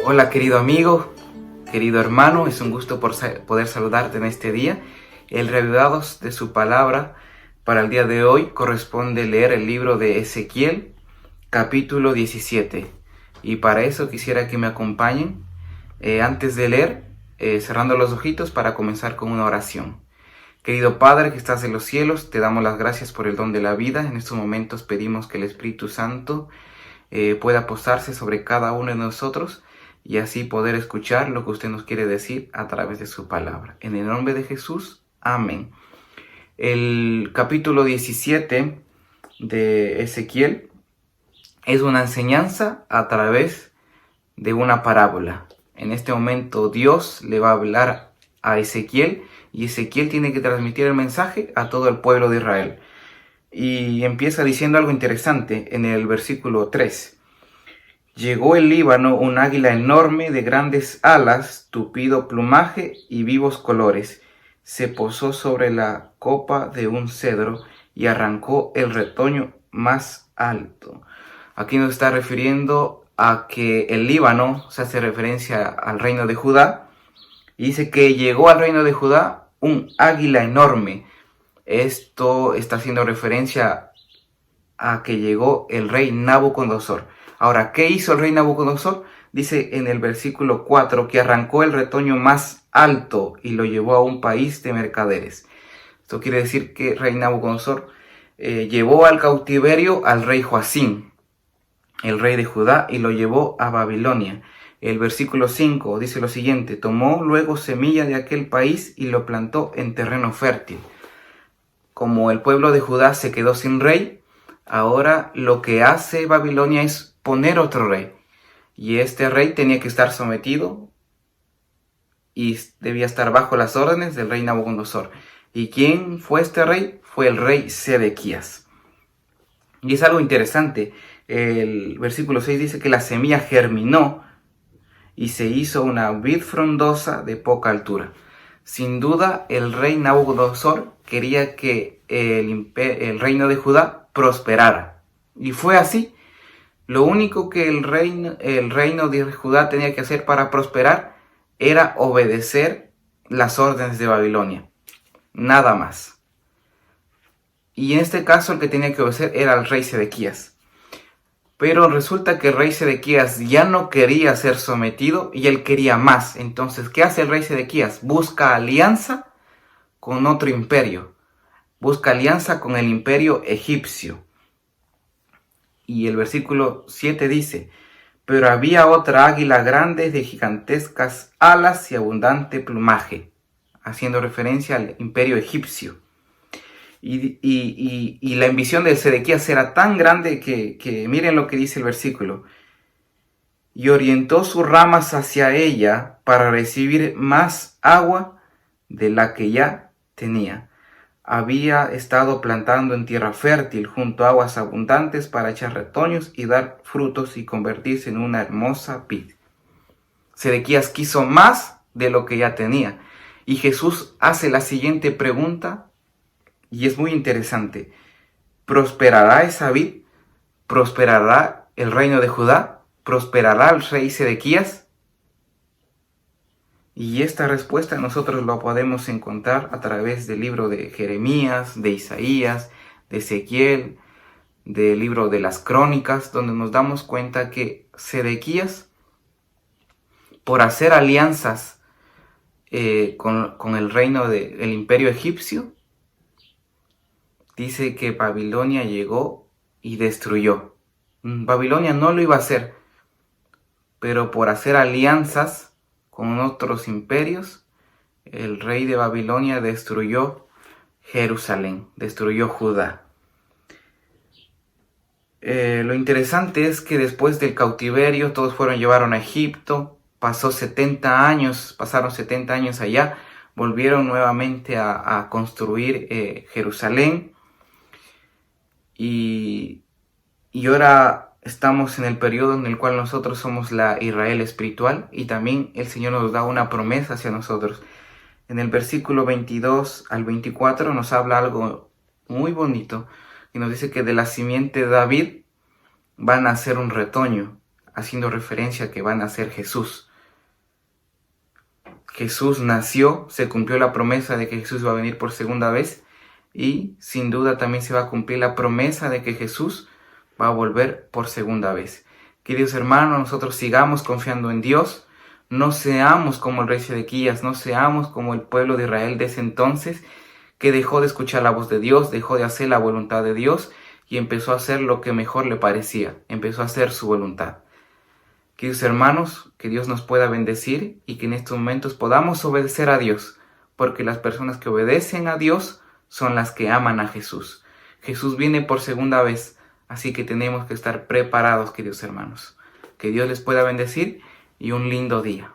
Hola querido amigo, querido hermano, es un gusto poder saludarte en este día. El reavivados de su palabra para el día de hoy corresponde leer el libro de Ezequiel, capítulo 17. Y para eso quisiera que me acompañen antes de leer, cerrando los ojitos para comenzar con una oración. Querido Padre que estás en los cielos, te damos las gracias por el don de la vida. En estos momentos pedimos que el Espíritu Santo pueda posarse sobre cada uno de nosotros y así poder escuchar lo que usted nos quiere decir a través de su palabra. En el nombre de Jesús, amén. El capítulo 17 de Ezequiel es una enseñanza a través de una parábola. En este momento Dios le va a hablar a Ezequiel y Ezequiel tiene que transmitir el mensaje a todo el pueblo de Israel. Y empieza diciendo algo interesante en el versículo 3. Llegó el Líbano un águila enorme de grandes alas, tupido plumaje y vivos colores. Se posó sobre la copa de un cedro y arrancó el retoño más alto. Aquí nos está refiriendo a que el Líbano se hace referencia al reino de Judá. Y dice que llegó al reino de Judá un águila enorme. Esto está haciendo referencia a que llegó el rey Nabucodonosor. Ahora, ¿qué hizo el rey Nabucodonosor? Dice en el versículo 4 que arrancó el retoño más alto y lo llevó a un país de mercaderes. Esto quiere decir que el rey Nabucodonosor llevó al cautiverio al rey Joacim, el rey de Judá, y lo llevó a Babilonia. El versículo 5 dice lo siguiente: tomó luego semilla de aquel país y lo plantó en terreno fértil. Como el pueblo de Judá se quedó sin rey, ahora lo que hace Babilonia es poner otro rey. Y este rey tenía que estar sometido y debía estar bajo las órdenes del rey Nabucodonosor. ¿Y quién fue este rey? Fue el rey Sedequías. Y es algo interesante. El versículo 6 dice que la semilla germinó y se hizo una vid frondosa de poca altura. Sin duda, el rey Nabucodonosor quería que el reino de Judá prosperara. Y fue así. Lo único que el reino de Judá tenía que hacer para prosperar era obedecer las órdenes de Babilonia. Nada más. Y en este caso el que tenía que obedecer era el rey Sedequías. Pero resulta que el rey Sedequías ya no quería ser sometido y él quería más. Entonces, ¿qué hace el rey Sedequías? Busca alianza con otro imperio. Busca alianza con el imperio egipcio. Y el versículo 7 dice: pero había otra águila grande de gigantescas alas y abundante plumaje, haciendo referencia al imperio egipcio. Y la ambición de Sedequías era tan grande que miren lo que dice el versículo: y orientó sus ramas hacia ella para recibir más agua de la que ya tenía. Había estado plantando en tierra fértil junto a aguas abundantes para echar retoños y dar frutos y convertirse en una hermosa vid. Sedequías quiso más de lo que ya tenía. Y Jesús hace la siguiente pregunta y es muy interesante: ¿prosperará esa vid? ¿Prosperará el reino de Judá? ¿Prosperará el rey Sedequías? Y esta respuesta nosotros la podemos encontrar a través del libro de Jeremías, de Isaías, de Ezequiel, del libro de las Crónicas, donde nos damos cuenta que Sedequías, por hacer alianzas con el reino del imperio egipcio, dice que Babilonia llegó y destruyó. Babilonia no lo iba a hacer, pero por hacer alianzas con otros imperios, el rey de Babilonia destruyó Jerusalén, destruyó Judá. Lo interesante es que después del cautiverio todos llevaron a Egipto, pasaron 70 años allá, volvieron nuevamente a construir Jerusalén y ahora estamos en el periodo en el cual nosotros somos la Israel espiritual y también el Señor nos da una promesa hacia nosotros. En el versículo 22 al 24 nos habla algo muy bonito y nos dice que de la simiente de David van a ser un retoño, haciendo referencia a que van a ser Jesús. Jesús nació, se cumplió la promesa de que Jesús va a venir por segunda vez y sin duda también se va a cumplir la promesa de que Jesús va a volver por segunda vez. Queridos hermanos, nosotros sigamos confiando en Dios, no seamos como el rey Sedequías, no seamos como el pueblo de Israel de ese entonces, que dejó de escuchar la voz de Dios, dejó de hacer la voluntad de Dios y empezó a hacer lo que mejor le parecía, empezó a hacer su voluntad. Queridos hermanos, que Dios nos pueda bendecir y que en estos momentos podamos obedecer a Dios, porque las personas que obedecen a Dios son las que aman a Jesús. Jesús viene por segunda vez, así que tenemos que estar preparados, queridos hermanos. Que Dios les pueda bendecir y un lindo día.